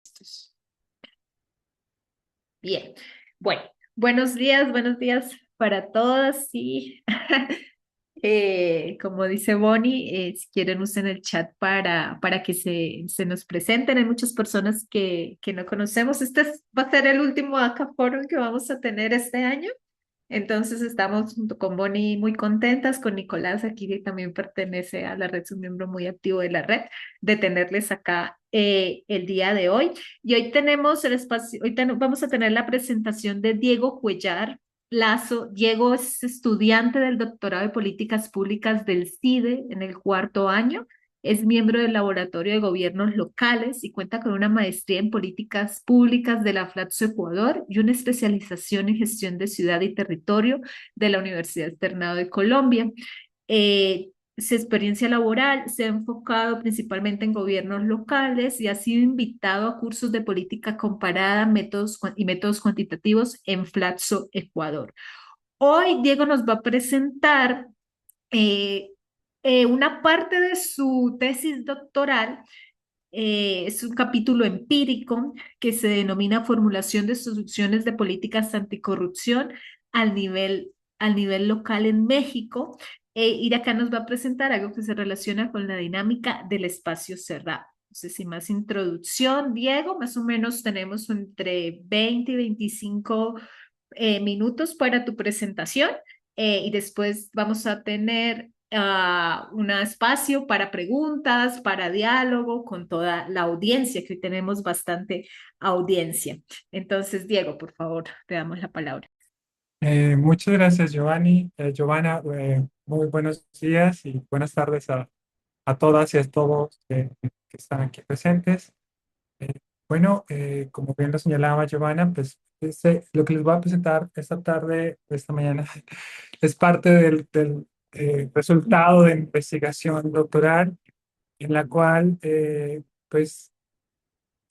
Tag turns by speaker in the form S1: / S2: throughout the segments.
S1: Listos. Bien, bueno, buenos días para todas. Sí, como dice Bonnie, si quieren usen el chat para que se nos presenten. Hay muchas personas que no conocemos. Va a ser el último Acá Forum que vamos a tener este año. Entonces estamos junto con Bonnie muy contentas, con Nicolás aquí que también pertenece a la red, es un miembro muy activo de la red, de tenerles acá el día de hoy. Y hoy tenemos el espacio, vamos a tener la presentación de Diego Cuellar Lazo. Diego es estudiante del doctorado de políticas públicas del CIDE en el cuarto año. Es miembro del Laboratorio de Gobiernos Locales y cuenta con una maestría en políticas públicas de la Flatso Ecuador y una especialización en gestión de ciudad y territorio de la Universidad Externado de Colombia. Su experiencia laboral se ha enfocado principalmente en gobiernos locales y ha sido invitado a cursos de política comparada y métodos cuantitativos en Flatso, Ecuador. Hoy Diego nos va a presentar eh, una parte de su tesis doctoral. Es un capítulo empírico que se denomina Formulación de soluciones de políticas anticorrupción al nivel local en México. Y de acá nos va a presentar algo que se relaciona con la dinámica del espacio cerrado. Entonces, sin más introducción, Diego, más o menos tenemos entre 20 y 25 minutos para tu presentación, y después vamos a tener un espacio para preguntas, para diálogo con toda la audiencia, que hoy tenemos bastante audiencia. Entonces, Diego, por favor, te damos la palabra.
S2: Muchas gracias, Giovanni. Giovanna, muy buenos días y buenas tardes a todas y a todos que están aquí presentes. Eh, como bien lo señalaba Giovanna, pues lo que les voy a presentar esta tarde, esta mañana, es parte del resultado de investigación doctoral en la cual, pues,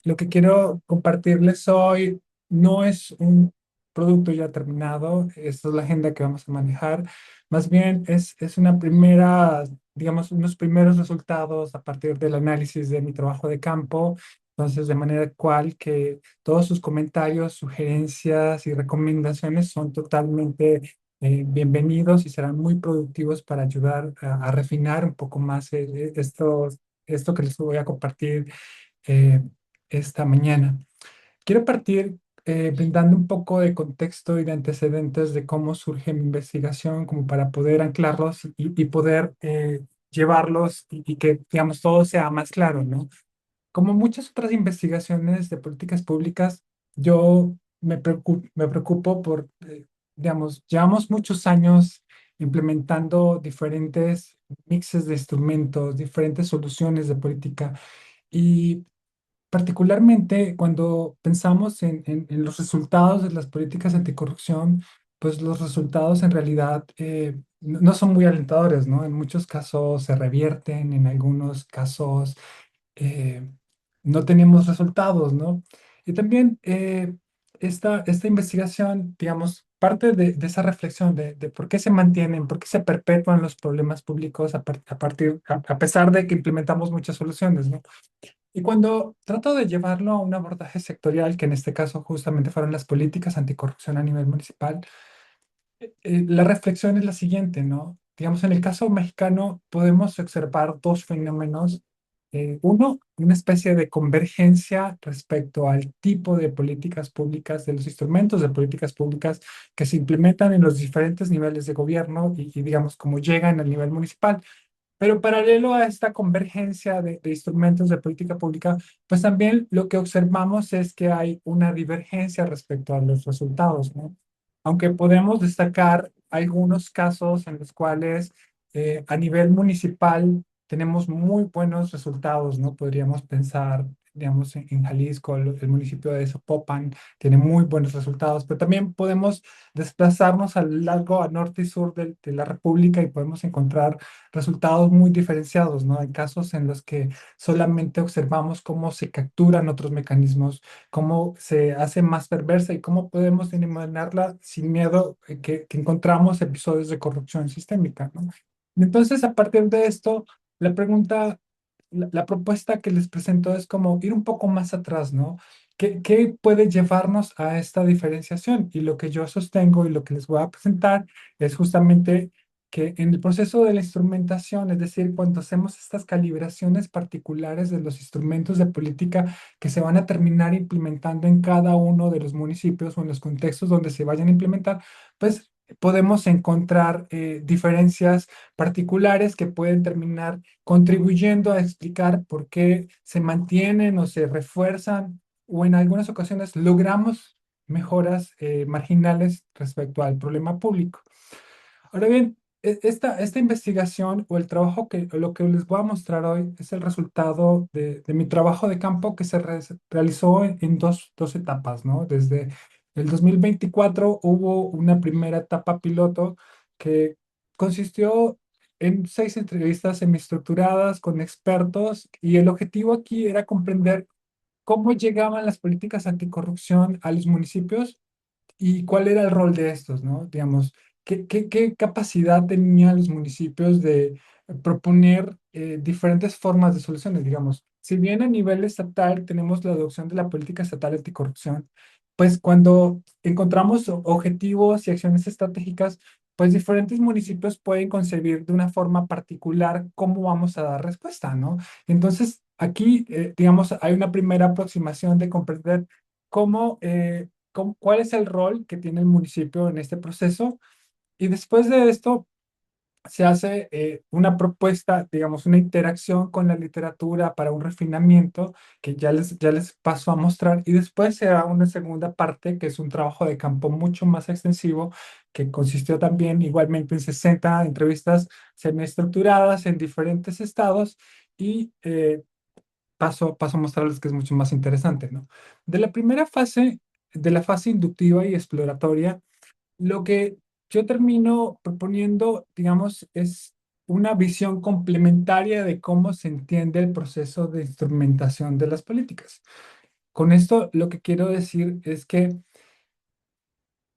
S2: lo que quiero compartirles hoy no es un producto ya terminado, esta es la agenda que vamos a manejar, más bien es una primera, digamos, unos primeros resultados a partir del análisis de mi trabajo de campo, entonces de manera cual que todos sus comentarios, sugerencias y recomendaciones son totalmente bienvenidos y serán muy productivos para ayudar a refinar un poco más esto que les voy a compartir eh, esta mañana. Quiero partir brindando un poco de contexto y de antecedentes de cómo surge mi investigación, como para poder anclarlos y poder llevarlos y que, digamos, todo sea más claro, ¿no? Como muchas otras investigaciones de políticas públicas, yo me preocupo por, digamos, llevamos muchos años implementando diferentes mixes de instrumentos, diferentes soluciones de política. Y particularmente cuando pensamos en los resultados de las políticas anticorrupción, pues los resultados en realidad no son muy alentadores, ¿no? En muchos casos se revierten, en algunos casos eh, no tenemos resultados, ¿no? Y también esta investigación, digamos, parte de esa reflexión de por qué se mantienen, por qué se perpetúan los problemas públicos a pesar de que implementamos muchas soluciones, ¿no? Y cuando trato de llevarlo a un abordaje sectorial, que en este caso justamente fueron las políticas anticorrupción a nivel municipal, la reflexión es la siguiente, ¿no? Digamos, en el caso mexicano podemos observar dos fenómenos. Uno, una especie de convergencia respecto al tipo de políticas públicas, de los instrumentos de políticas públicas que se implementan en los diferentes niveles de gobierno digamos, cómo llegan al nivel municipal. Pero paralelo a esta convergencia de instrumentos de política pública, pues también lo que observamos es que hay una divergencia respecto a los resultados, ¿no? Aunque podemos destacar algunos casos en los cuales a nivel municipal tenemos muy buenos resultados, ¿no? Podríamos pensar, digamos, en Jalisco, el municipio de Zapopan tiene muy buenos resultados, pero también podemos desplazarnos a lo largo, a norte y sur de la República y podemos encontrar resultados muy diferenciados, ¿no? Hay casos en los que solamente observamos cómo se capturan otros mecanismos, cómo se hace más perversa y cómo podemos eliminarla sin miedo, que encontramos episodios de corrupción sistémica, ¿no? Entonces, a partir de esto, la pregunta la propuesta que les presento es como ir un poco más atrás, ¿no? ¿Qué puede llevarnos a esta diferenciación? Y lo que yo sostengo y lo que les voy a presentar es justamente que en el proceso de la instrumentación, es decir, cuando hacemos estas calibraciones particulares de los instrumentos de política que se van a terminar implementando en cada uno de los municipios o en los contextos donde se vayan a implementar, pues podemos encontrar diferencias particulares que pueden terminar contribuyendo a explicar por qué se mantienen o se refuerzan o en algunas ocasiones logramos mejoras marginales respecto al problema público. Ahora bien, esta investigación o el trabajo o lo que les voy a mostrar hoy es el resultado de mi trabajo de campo que se realizó en dos etapas, ¿no? Desde el 2024 hubo una primera etapa piloto que consistió en 6 entrevistas semiestructuradas con expertos y el objetivo aquí era comprender cómo llegaban las políticas anticorrupción a los municipios y cuál era el rol de estos, ¿no? Digamos, qué capacidad tenían los municipios de proponer diferentes formas de soluciones, digamos. Si bien a nivel estatal tenemos la adopción de la política estatal anticorrupción, pues cuando encontramos objetivos y acciones estratégicas, pues diferentes municipios pueden concebir de una forma particular cómo vamos a dar respuesta, ¿no? Entonces, aquí, digamos, hay una primera aproximación de comprender cómo cuál es el rol que tiene el municipio en este proceso. Y después de esto se hace una propuesta, digamos, una interacción con la literatura para un refinamiento que ya les paso a mostrar. Y después se da una segunda parte que es un trabajo de campo mucho más extensivo que consistió también igualmente en 60 entrevistas semiestructuradas en diferentes estados y paso a mostrarles que es mucho más interesante, ¿no? De la primera fase, de la fase inductiva y exploratoria, lo que yo termino proponiendo, digamos, es una visión complementaria de cómo se entiende el proceso de instrumentación de las políticas. Con esto, lo que quiero decir es que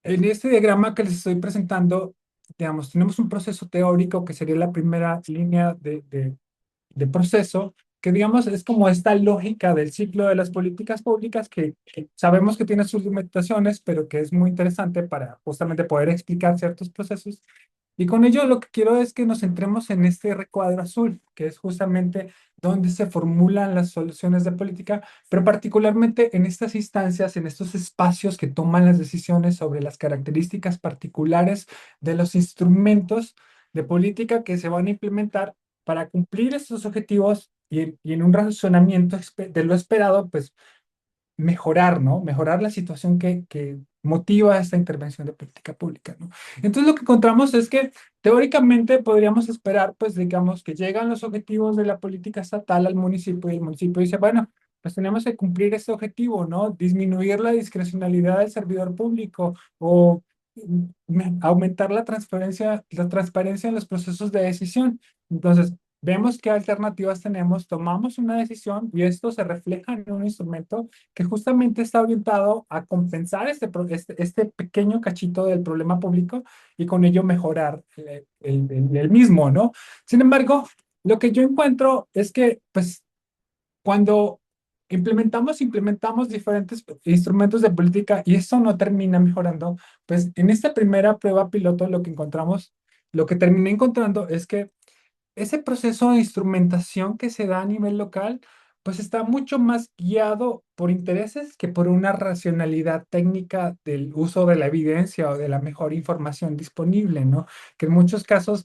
S2: en este diagrama que les estoy presentando, digamos, tenemos un proceso teórico que sería la primera línea de proceso, que digamos es como esta lógica del ciclo de las políticas públicas que sabemos que tiene sus limitaciones, pero que es muy interesante para justamente poder explicar ciertos procesos. Y con ello lo que quiero es que nos centremos en este recuadro azul, que es justamente donde se formulan las soluciones de política, pero particularmente en estas instancias, en estos espacios que toman las decisiones sobre las características particulares de los instrumentos de política que se van a implementar para cumplir estos objetivos y en un razonamiento de lo esperado, pues mejorar, ¿no? Mejorar la situación que motiva esta intervención de política pública, ¿no? Entonces lo que encontramos es que teóricamente podríamos esperar, pues digamos, que llegan los objetivos de la política estatal al municipio y el municipio dice, bueno, pues tenemos que cumplir este objetivo, ¿no? Disminuir la discrecionalidad del servidor público o aumentar la transparencia en los procesos de decisión. Entonces, vemos qué alternativas tenemos, tomamos una decisión y esto se refleja en un instrumento que justamente está orientado a compensar este pequeño cachito del problema público y con ello mejorar el mismo, ¿no? Sin embargo, lo que yo encuentro es que, pues, cuando implementamos diferentes instrumentos de política y eso no termina mejorando, pues en esta primera prueba piloto lo que terminé encontrando es que ese proceso de instrumentación que se da a nivel local, pues está mucho más guiado por intereses que por una racionalidad técnica del uso de la evidencia o de la mejor información disponible, ¿no? Que en muchos casos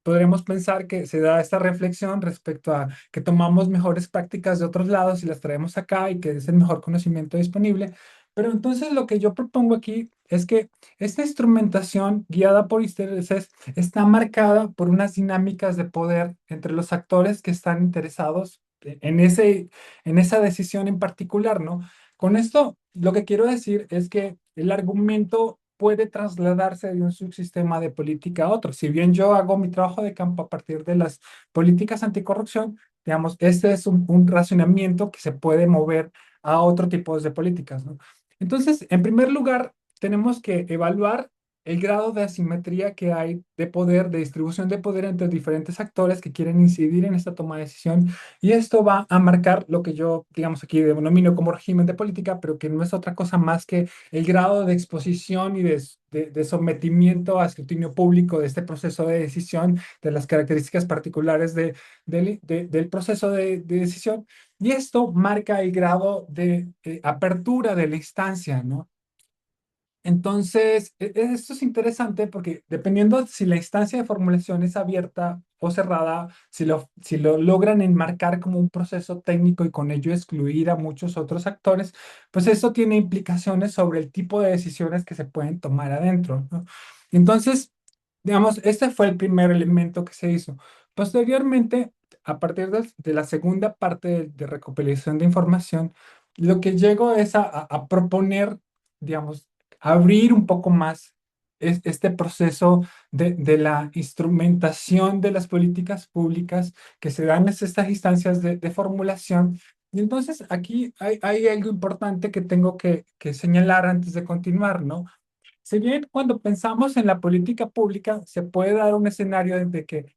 S2: podremos pensar que se da esta reflexión respecto a que tomamos mejores prácticas de otros lados y las traemos acá y que es el mejor conocimiento disponible. Pero entonces lo que yo propongo aquí es que esta instrumentación guiada por intereses está marcada por unas dinámicas de poder entre los actores que están interesados en esa decisión en particular, ¿no? Con esto, lo que quiero decir es que el argumento puede trasladarse de un subsistema de política a otro. Si bien yo hago mi trabajo de campo a partir de las políticas anticorrupción, digamos, este es un racionamiento que se puede mover a otro tipo de políticas, ¿no? Entonces, en primer lugar, tenemos que evaluar el grado de asimetría que hay de poder, de distribución de poder entre diferentes actores que quieren incidir en esta toma de decisión. Y esto va a marcar lo que yo, digamos, aquí denomino como régimen de política, pero que no es otra cosa más que el grado de exposición y de sometimiento a escrutinio público de este proceso de decisión, de las características particulares del proceso de decisión. Y esto marca el grado de apertura de la instancia, ¿no? Entonces, esto es interesante porque dependiendo si la instancia de formulación es abierta o cerrada, si lo logran enmarcar como un proceso técnico y con ello excluir a muchos otros actores, pues eso tiene implicaciones sobre el tipo de decisiones que se pueden tomar adentro, ¿no? Entonces, digamos, este fue el primer elemento que se hizo. Posteriormente, a partir de la segunda parte de recopilación de información, lo que llego es a proponer, digamos, abrir un poco más este proceso de la instrumentación de las políticas públicas que se dan en estas instancias de formulación. Y entonces aquí hay algo importante que tengo que señalar antes de continuar, ¿no? Si bien cuando pensamos en la política pública se puede dar un escenario de que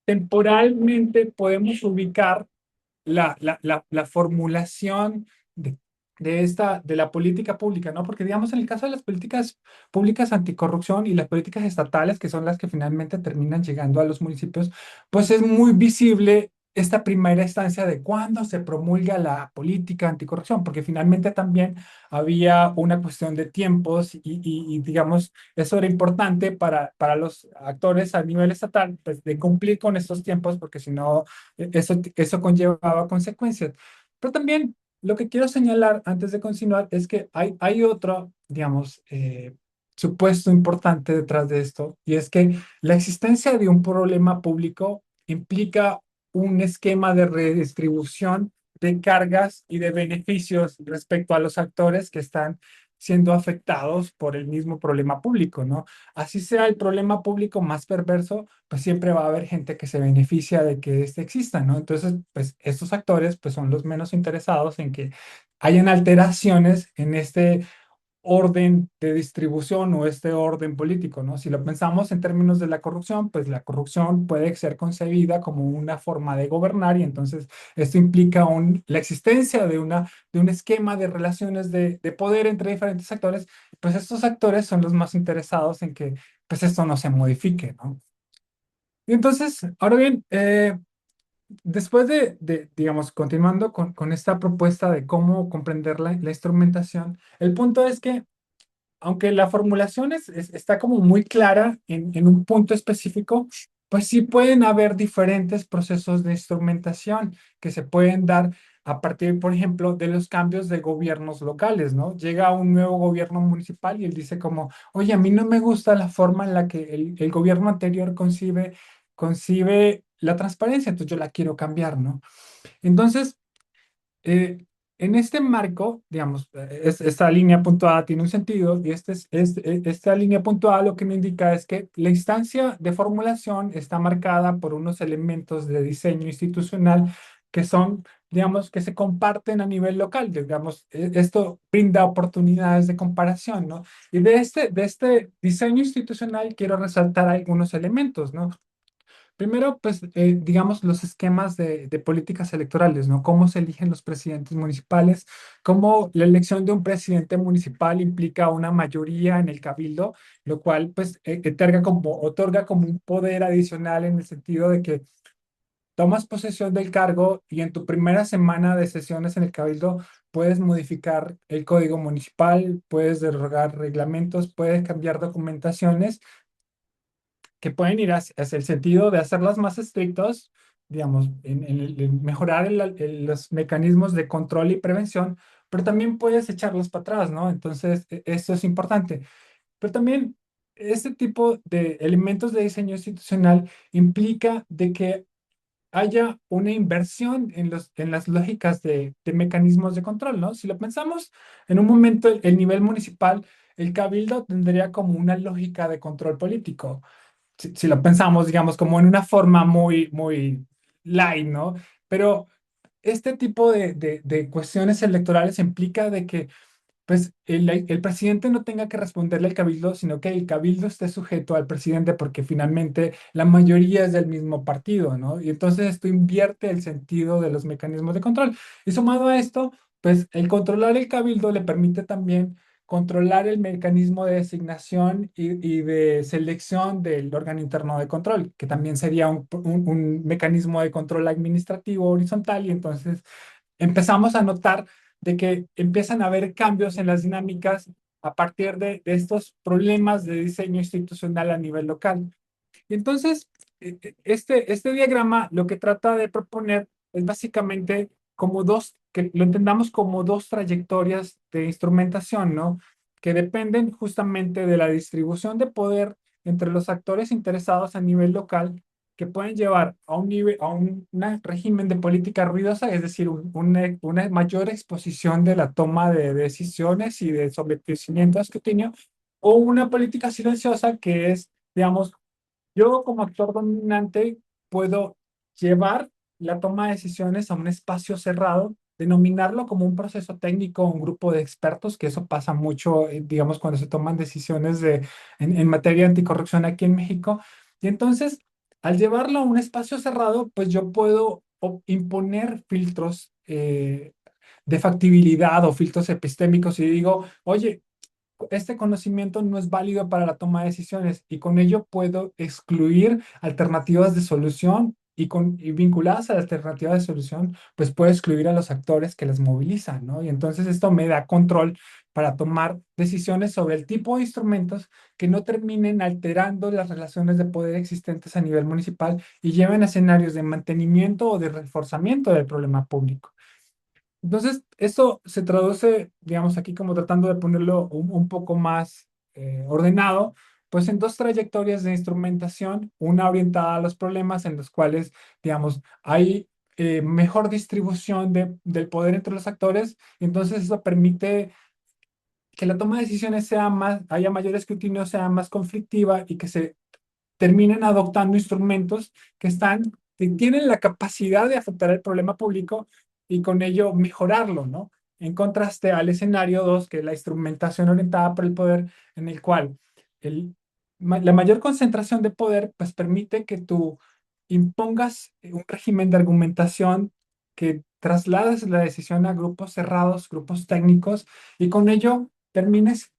S2: temporalmente podemos ubicar la formulación de la política pública, ¿no? Porque, digamos, en el caso de las políticas públicas anticorrupción y las políticas estatales, que son las que finalmente terminan llegando a los municipios, pues es muy visible esta primera instancia de cuándo se promulga la política anticorrupción, porque finalmente también había una cuestión de tiempos digamos, eso era importante para los actores a nivel estatal, pues de cumplir con estos tiempos, porque si no eso conllevaba consecuencias. Pero también lo que quiero señalar antes de continuar es que hay otro, digamos, supuesto importante detrás de esto, y es que la existencia de un problema público implica un esquema de redistribución de cargas y de beneficios respecto a los actores que están siendo afectados por el mismo problema público, ¿no? Así sea el problema público más perverso, pues siempre va a haber gente que se beneficia de que éste exista, ¿no? Entonces, pues estos actores, pues son los menos interesados en que hayan alteraciones en este orden de distribución o este orden político, ¿no? Si lo pensamos en términos de la corrupción, pues la corrupción puede ser concebida como una forma de gobernar y entonces esto implica la existencia de un esquema de relaciones de poder entre diferentes actores, pues estos actores son los más interesados en que pues esto no se modifique, ¿no? Y entonces, ahora bien, después digamos, continuando con esta propuesta de cómo comprender la instrumentación, el punto es que aunque la formulación está como muy clara en un punto específico, pues sí pueden haber diferentes procesos de instrumentación que se pueden dar a partir, por ejemplo, de los cambios de gobiernos locales, ¿no? Llega un nuevo gobierno municipal y él dice como, oye, a mí no me gusta la forma en la que el gobierno anterior concibe la transparencia, entonces yo la quiero cambiar, ¿no? Entonces, eh, en este marco, digamos, esta línea puntuada tiene un sentido y esta línea puntuada lo que me indica es que la instancia de formulación está marcada por unos elementos de diseño institucional que son, digamos, que se comparten a nivel local. Digamos, esto brinda oportunidades de comparación, ¿no? Y de este diseño institucional quiero resaltar algunos elementos, ¿no? Primero, pues, digamos, los esquemas de políticas electorales, ¿no? Cómo se eligen los presidentes municipales, cómo la elección de un presidente municipal implica una mayoría en el cabildo, lo cual, pues, otorga como un poder adicional en el sentido de que tomas posesión del cargo y en tu primera semana de sesiones en el cabildo puedes modificar el código municipal, puedes derogar reglamentos, puedes cambiar documentaciones que pueden ir hacia el sentido de hacerlas más estrictos, digamos, en mejorar los mecanismos de control y prevención, pero también puedes echarlos para atrás, ¿no? Entonces, esto es importante. Pero también este tipo de elementos de diseño institucional implica de que haya una inversión en las lógicas de mecanismos de control, ¿no? Si lo pensamos, en un momento el nivel municipal, el cabildo tendría como una lógica de control político si lo pensamos, digamos, como en una forma muy, muy light, ¿no? Pero este tipo de cuestiones electorales implica de que pues el presidente no tenga que responderle al cabildo, sino que el cabildo esté sujeto al presidente porque finalmente la mayoría es del mismo partido, ¿no? Y entonces esto invierte el sentido de los mecanismos de control. Y sumado a esto, pues el controlar el cabildo le permite también controlar el mecanismo de designación y de selección del órgano interno de control, que también sería un mecanismo de control administrativo horizontal. Y entonces empezamos a notar de que empiezan a haber cambios en las dinámicas a partir de estos problemas de diseño institucional a nivel local. Y entonces, este diagrama lo que trata de proponer es básicamente como dos, que lo entendamos como dos trayectorias de instrumentación, ¿no? Que dependen justamente de la distribución de poder entre los actores interesados a nivel local, que pueden llevar a un nivel, a un régimen de política ruidosa, es decir, una mayor exposición de la toma de decisiones y de sometimiento a escrutinio, o una política silenciosa que es, digamos, yo como actor dominante puedo llevar la toma de decisiones a un espacio cerrado, denominarlo como un proceso técnico, un grupo de expertos, que eso pasa mucho, digamos, cuando se toman decisiones en materia de anticorrupción aquí en México. Y entonces, al llevarlo a un espacio cerrado, pues yo puedo imponer filtros de factibilidad o filtros epistémicos y digo, oye, este conocimiento no es válido para la toma de decisiones y con ello puedo excluir alternativas de solución y vinculadas a la alternativa de solución, pues puedo excluir a los actores que las movilizan, ¿no? Y entonces esto me da control para tomar decisiones sobre el tipo de instrumentos que no terminen alterando las relaciones de poder existentes a nivel municipal y lleven a escenarios de mantenimiento o de reforzamiento del problema público. Entonces, esto se traduce, digamos, aquí como tratando de ponerlo un poco más ordenado, pues en dos trayectorias de instrumentación, una orientada a los problemas en los cuales, digamos, hay mejor distribución del poder entre los actores, y entonces eso permite que la toma de decisiones sea más, haya mayor escrutinio, sea más conflictiva y que se terminen adoptando instrumentos que tienen la capacidad de afectar el problema público y con ello mejorarlo, ¿no? En contraste al escenario 2, que es la instrumentación orientada por el poder, en el cual la mayor concentración de poder, pues permite que tú impongas un régimen de argumentación que traslades la decisión a grupos cerrados, grupos técnicos, y con ello termines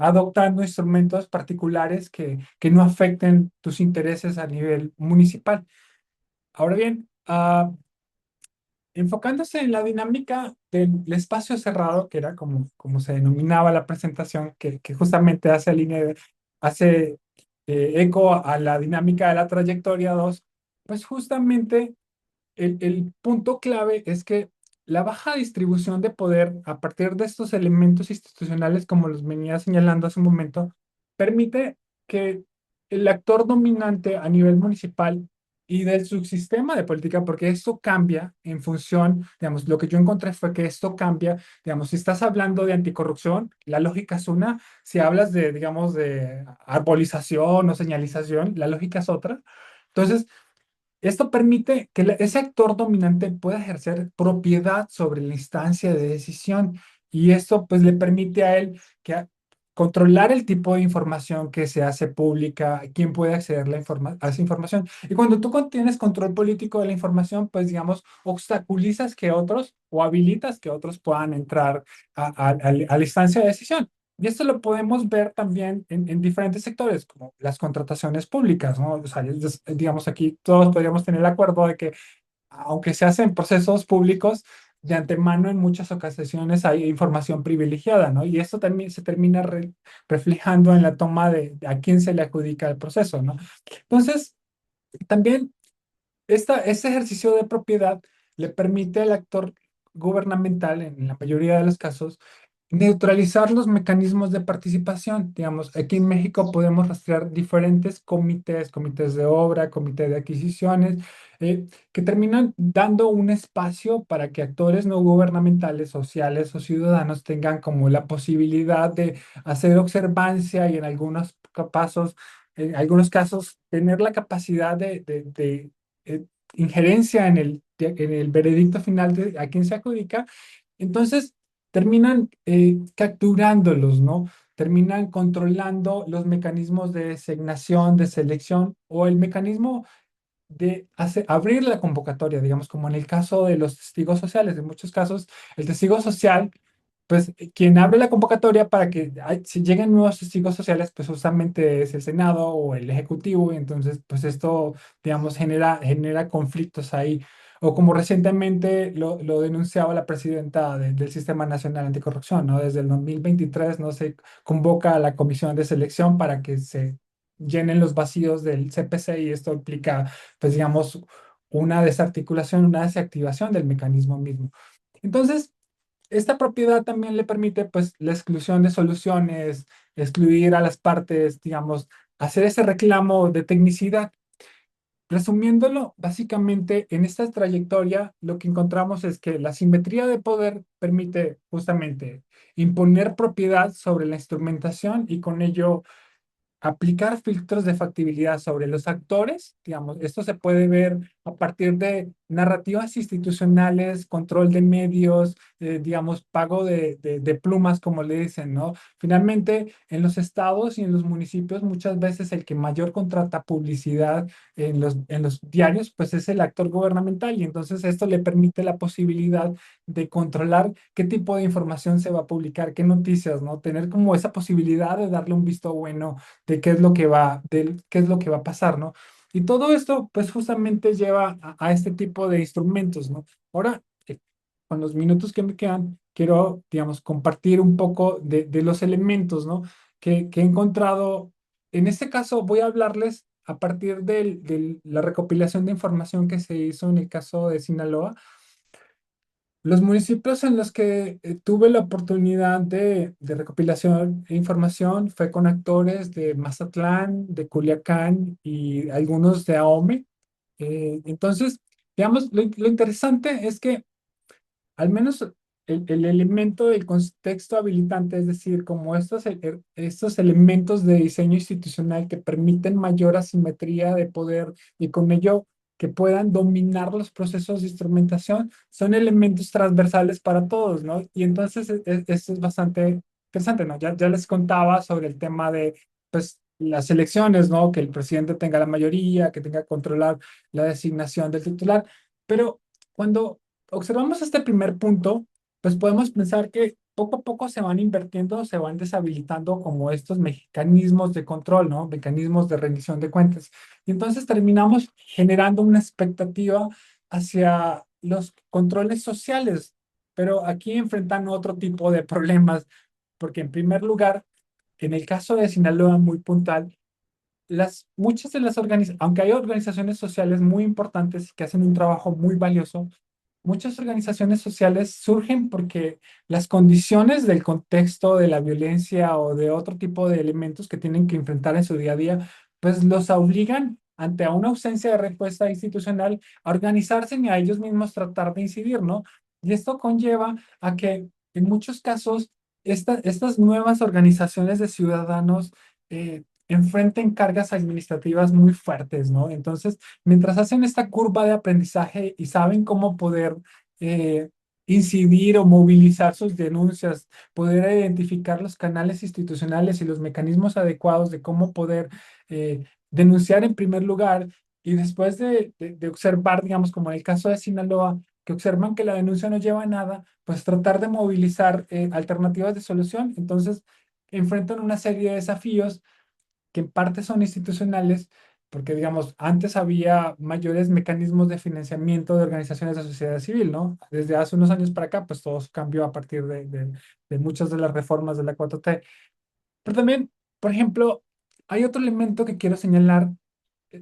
S2: adoptando instrumentos particulares que no afecten tus intereses a nivel municipal. Ahora bien, enfocándose en la dinámica del espacio cerrado, que era como se denominaba la presentación, que justamente hace eco a la dinámica de la trayectoria 2, pues justamente el punto clave es que la baja distribución de poder a partir de estos elementos institucionales, como los venía señalando hace un momento, permite que el actor dominante a nivel municipal y del subsistema de política, porque esto cambia en función, digamos, lo que yo encontré fue que esto cambia, digamos, si estás hablando de anticorrupción, la lógica es una, si hablas de, digamos, de arbolización o señalización, la lógica es otra. Entonces, esto permite que ese actor dominante pueda ejercer propiedad sobre la instancia de decisión y esto pues le permite a él controlar el tipo de información que se hace pública, quién puede acceder a esa información. Y cuando tú tienes control político de la información, pues digamos, obstaculizas que otros o habilitas que otros puedan entrar a la instancia de decisión. Y esto lo podemos ver también en diferentes sectores, como las contrataciones públicas, ¿no? O sea, digamos, aquí todos podríamos tener el acuerdo de que, aunque se hacen procesos públicos, de antemano en muchas ocasiones hay información privilegiada, ¿no? Y esto también se termina reflejando en la toma de a quién se le adjudica el proceso, ¿no? Entonces, también este ejercicio de propiedad le permite al actor gubernamental, en la mayoría de los casos, neutralizar los mecanismos de participación. Digamos, aquí en México podemos rastrear diferentes comités, comités de obra, comité de adquisiciones, que terminan dando un espacio para que actores no gubernamentales, sociales o ciudadanos tengan como la posibilidad de hacer observancia y en algunos casos, tener la capacidad de injerencia en el veredicto final de a quién se adjudica. Entonces, terminan capturándolos, ¿no? Terminan controlando los mecanismos de designación, de selección o el mecanismo de abrir la convocatoria, digamos, como en el caso de los testigos sociales. En muchos casos, el testigo social, pues quien abre la convocatoria para que si lleguen nuevos testigos sociales, pues justamente es el Senado o el Ejecutivo, y entonces, pues esto, digamos, genera conflictos ahí. O como recientemente lo denunciaba la presidenta del Sistema Nacional Anticorrupción, ¿no? Desde el 2023 no se convoca a la comisión de selección para que se llenen los vacíos del CPC y esto implica, pues digamos, una desarticulación, una desactivación del mecanismo mismo. Entonces, esta propiedad también le permite, pues, la exclusión de soluciones, excluir a las partes, digamos, hacer ese reclamo de tecnicidad. Resumiéndolo, básicamente en esta trayectoria lo que encontramos es que la simetría de poder permite justamente imponer propiedad sobre la instrumentación y con ello aplicar filtros de factibilidad sobre los actores, digamos, esto se puede ver a partir de narrativas institucionales, control de medios, digamos, pago de plumas, como le dicen, ¿no? Finalmente, en los estados y en los municipios, muchas veces el que mayor contrata publicidad en los diarios, pues es el actor gubernamental y entonces esto le permite la posibilidad de controlar qué tipo de información se va a publicar, qué noticias, ¿no? Tener como esa posibilidad de darle un visto bueno de qué es lo que va a pasar, ¿no? Y todo esto, pues justamente lleva a este tipo de instrumentos, ¿no? Ahora, con los minutos que me quedan, quiero, digamos, compartir un poco de los elementos, ¿no? Que he encontrado. En este caso, voy a hablarles a partir de la recopilación de información que se hizo en el caso de Sinaloa. Los municipios en los que tuve la oportunidad de recopilación e información fue con actores de Mazatlán, de Culiacán y algunos de Ahome. Entonces, digamos, lo interesante es que al menos el elemento del contexto habilitante, es decir, como estos elementos de diseño institucional que permiten mayor asimetría de poder y con ello que puedan dominar los procesos de instrumentación, son elementos transversales para todos, ¿no? Y entonces esto es bastante interesante, ¿no? Ya les contaba sobre el tema de, pues, las elecciones, ¿no? Que el presidente tenga la mayoría, que tenga que controlar la designación del titular, pero cuando observamos este primer punto, pues podemos pensar que poco a poco se van invirtiendo, se van deshabilitando como estos mecanismos de control, ¿no? Mecanismos de rendición de cuentas. Y entonces terminamos generando una expectativa hacia los controles sociales, pero aquí enfrentan otro tipo de problemas, porque en primer lugar, en el caso de Sinaloa muy puntual, muchas de las organizaciones, aunque hay organizaciones sociales muy importantes que hacen un trabajo muy valioso, muchas organizaciones sociales surgen porque las condiciones del contexto de la violencia o de otro tipo de elementos que tienen que enfrentar en su día a día, pues los obligan ante una ausencia de respuesta institucional a organizarse y a ellos mismos tratar de incidir, ¿no? Y esto conlleva a que en muchos casos estas nuevas organizaciones de ciudadanos enfrenten cargas administrativas muy fuertes, ¿no? Entonces, mientras hacen esta curva de aprendizaje y saben cómo poder eh, incidir o movilizar sus denuncias, poder identificar los canales institucionales y los mecanismos adecuados de cómo poder denunciar en primer lugar y después de observar, digamos, como en el caso de Sinaloa, que observan que la denuncia no lleva a nada, pues tratar de movilizar alternativas de solución. Entonces, enfrentan una serie de desafíos que en parte son institucionales, porque digamos, antes había mayores mecanismos de financiamiento de organizaciones de sociedad civil, ¿no? Desde hace unos años para acá, pues todo cambió a partir de muchas de las reformas de la 4T. Pero también, por ejemplo, hay otro elemento que quiero señalar,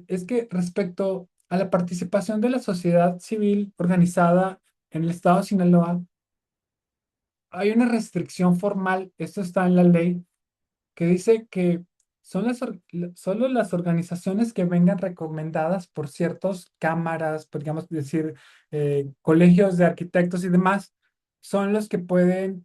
S2: es que respecto a la participación de la sociedad civil organizada en el estado de Sinaloa, hay una restricción formal, esto está en la ley, que dice que solo las organizaciones que vengan recomendadas por ciertas cámaras, podríamos decir, colegios de arquitectos y demás, son los que pueden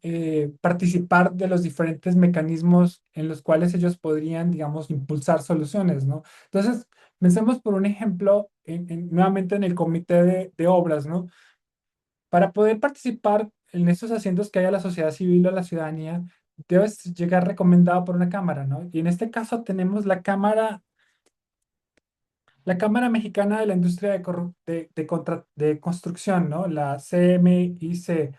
S2: participar de los diferentes mecanismos en los cuales ellos podrían, digamos, impulsar soluciones, ¿no? Entonces, pensemos por un ejemplo, nuevamente en el comité de obras, ¿no? Para poder participar en estos asientos que hay a la sociedad civil o a la ciudadanía, debes llegar recomendado por una cámara, ¿no? Y en este caso tenemos la Cámara Mexicana de la Industria de Construcción, ¿no? La CMIC.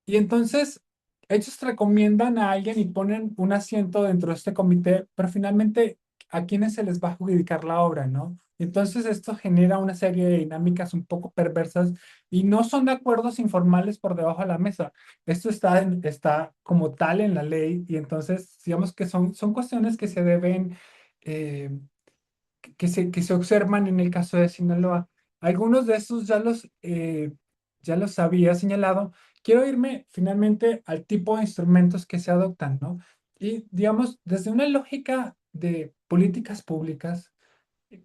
S2: Y entonces ellos recomiendan a alguien y ponen un asiento dentro de este comité, pero finalmente a quienes se les va a adjudicar la obra, ¿no? Entonces esto genera una serie de dinámicas un poco perversas y no son de acuerdos informales por debajo de la mesa. Esto está como tal en la ley y entonces digamos que son cuestiones que se deben eh, que se observan en el caso de Sinaloa. Algunos de esos ya los había señalado. Quiero irme finalmente al tipo de instrumentos que se adoptan, ¿no? Y digamos, desde una lógica de políticas públicas,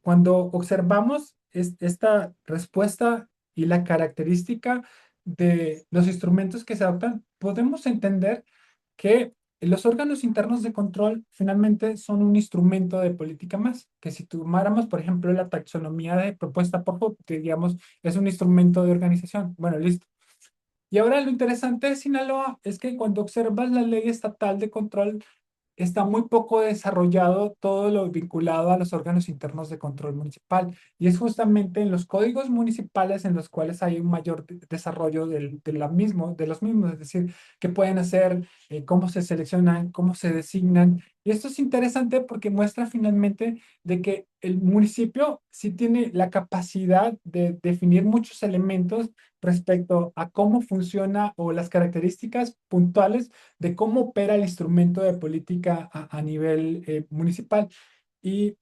S2: cuando observamos esta respuesta y la característica de los instrumentos que se adoptan, podemos entender que los órganos internos de control finalmente son un instrumento de política más, que si tomáramos, por ejemplo, la taxonomía de propuesta por Hub, que digamos es un instrumento de organización. Bueno, listo. Y ahora lo interesante de Sinaloa es que cuando observas la ley estatal de control, está muy poco desarrollado todo lo vinculado a los órganos internos de control municipal. Y es justamente en los códigos municipales en los cuales hay un mayor desarrollo de los mismos, es decir, qué pueden hacer, cómo se seleccionan, cómo se designan. Y esto es interesante porque muestra finalmente de que el municipio sí tiene la capacidad de definir muchos elementos respecto a cómo funciona o las características puntuales de cómo opera el instrumento de política a nivel municipal. Y,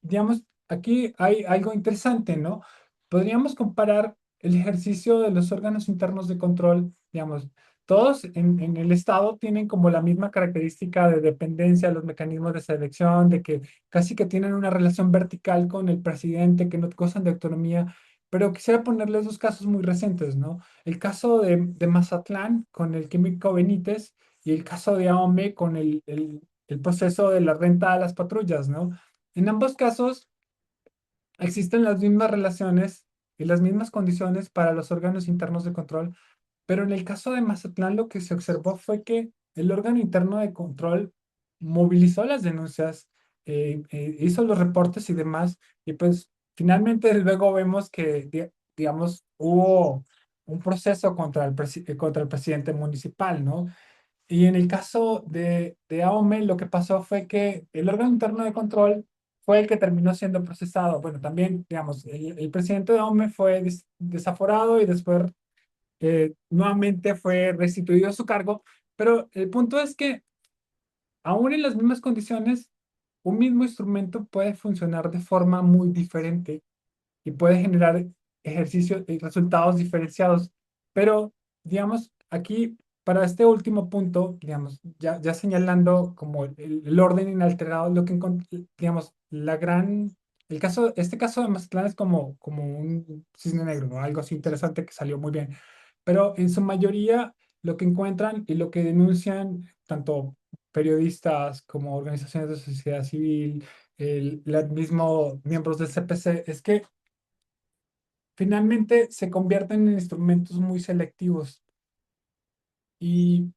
S2: digamos, aquí hay algo interesante, ¿no? Podríamos comparar el ejercicio de los órganos internos de control, digamos, todos en el Estado tienen como la misma característica de dependencia, los mecanismos de selección, de que casi que tienen una relación vertical con el presidente, que no gozan de autonomía, pero quisiera ponerles dos casos muy recientes, ¿no? El caso de Mazatlán con el químico Benítez y el caso de AOME con el proceso de la renta a las patrullas, ¿no? En ambos casos existen las mismas relaciones y las mismas condiciones para los órganos internos de control, pero en el caso de Mazatlán lo que se observó fue que el órgano interno de control movilizó las denuncias, hizo los reportes y demás, y pues finalmente luego vemos que, digamos, hubo un proceso contra el presidente municipal, ¿no? Y en el caso de AOME, lo que pasó fue que el órgano interno de control fue el que terminó siendo procesado. Bueno, también, digamos, el presidente de AOME fue desaforado y después nuevamente fue restituido a su cargo, pero el punto es que aún en las mismas condiciones, un mismo instrumento puede funcionar de forma muy diferente y puede generar ejercicios y resultados diferenciados. Pero, digamos, aquí, para este último punto, digamos, ya señalando como el orden inalterado, lo que digamos, este caso de Mazatlán es como un cisne negro, ¿no? Algo así interesante que salió muy bien. Pero en su mayoría, lo que encuentran y lo que denuncian tanto periodistas como organizaciones de sociedad civil, los mismos miembros del CPC, es que finalmente se convierten en instrumentos muy selectivos y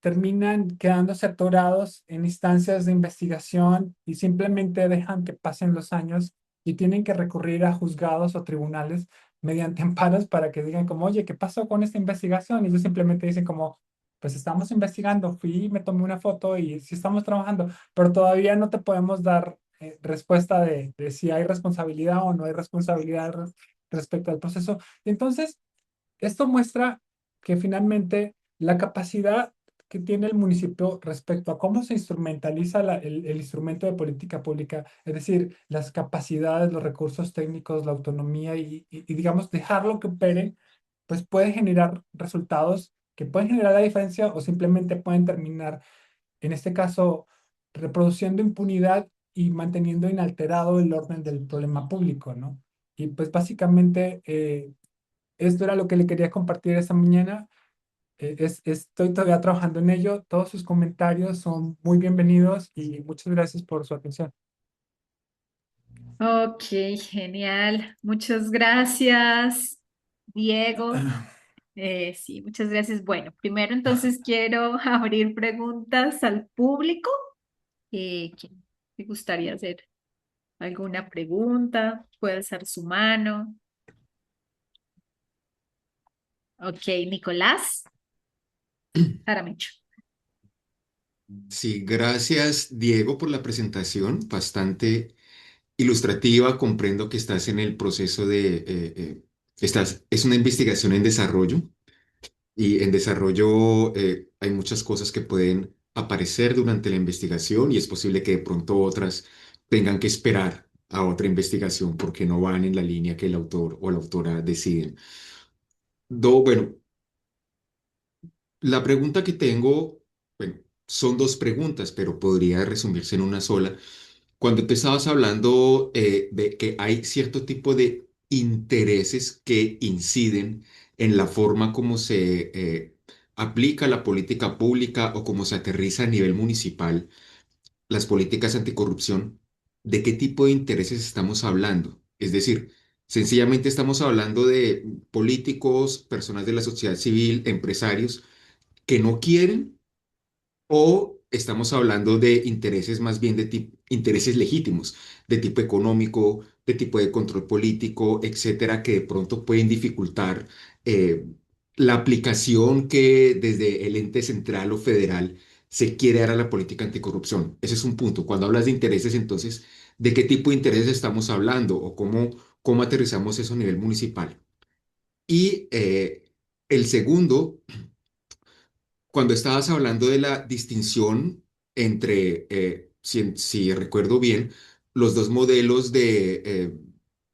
S2: terminan quedándose atorados en instancias de investigación y simplemente dejan que pasen los años y tienen que recurrir a juzgados o tribunales mediante amparos para que digan como, oye, ¿qué pasó con esta investigación? Y ellos simplemente dicen como, pues estamos investigando, fui, me tomé una foto y sí estamos trabajando, pero todavía no te podemos dar respuesta de si hay responsabilidad o no hay responsabilidad respecto al proceso. Entonces, esto muestra que finalmente la capacidad que tiene el municipio respecto a cómo se instrumentaliza el instrumento de política pública, es decir, las capacidades, los recursos técnicos, la autonomía y, digamos, dejarlo que opere, pues puede generar resultados que pueden generar la diferencia o simplemente pueden terminar, en este caso, reproduciendo impunidad y manteniendo inalterado el orden del problema público, ¿no? Y pues básicamente esto era lo que le quería compartir esta mañana. Estoy todavía trabajando en ello. Todos sus comentarios son muy bienvenidos y muchas gracias por su atención.
S1: Ok, genial. Muchas gracias, Diego. Sí, muchas gracias. Bueno, primero entonces quiero abrir preguntas al público. ¿Quién te gustaría hacer alguna pregunta? Puede alzar su mano. Ok, Nicolás Aramecho.
S3: Sí, gracias Diego por la presentación, bastante ilustrativa. Comprendo que estás en el proceso es una investigación en desarrollo y en desarrollo hay muchas cosas que pueden aparecer durante la investigación y es posible que de pronto otras tengan que esperar a otra investigación porque no van en la línea que el autor o la autora deciden. Bueno, la pregunta que tengo, bueno, son dos preguntas, pero podría resumirse en una sola. Cuando tú estabas hablando de que hay cierto tipo de intereses que inciden en la forma como se aplica la política pública o cómo se aterriza a nivel municipal las políticas anticorrupción, ¿de qué tipo de intereses estamos hablando? Es decir, sencillamente estamos hablando de políticos, personas de la sociedad civil, empresarios que no quieren, o estamos hablando de intereses más bien de tipo, intereses legítimos, de tipo económico, de tipo de control político, etcétera, que de pronto pueden dificultar eh, la aplicación que desde el ente central o federal se quiere dar a la política anticorrupción. Ese es un punto. Cuando hablas de intereses, entonces, ¿de qué tipo de intereses estamos hablando o cómo aterrizamos eso a nivel municipal? Y el segundo, cuando estabas hablando de la distinción entre, si recuerdo bien, los dos modelos de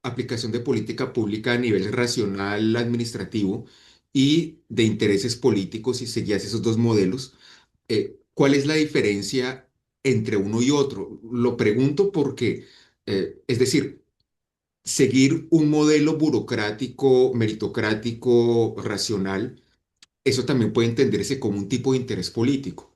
S3: aplicación de política pública a nivel racional administrativo y de intereses políticos, si seguías esos dos modelos, ¿cuál es la diferencia entre uno y otro? Lo pregunto porque, es decir, seguir un modelo burocrático, meritocrático, racional, eso también puede entenderse como un tipo de interés político,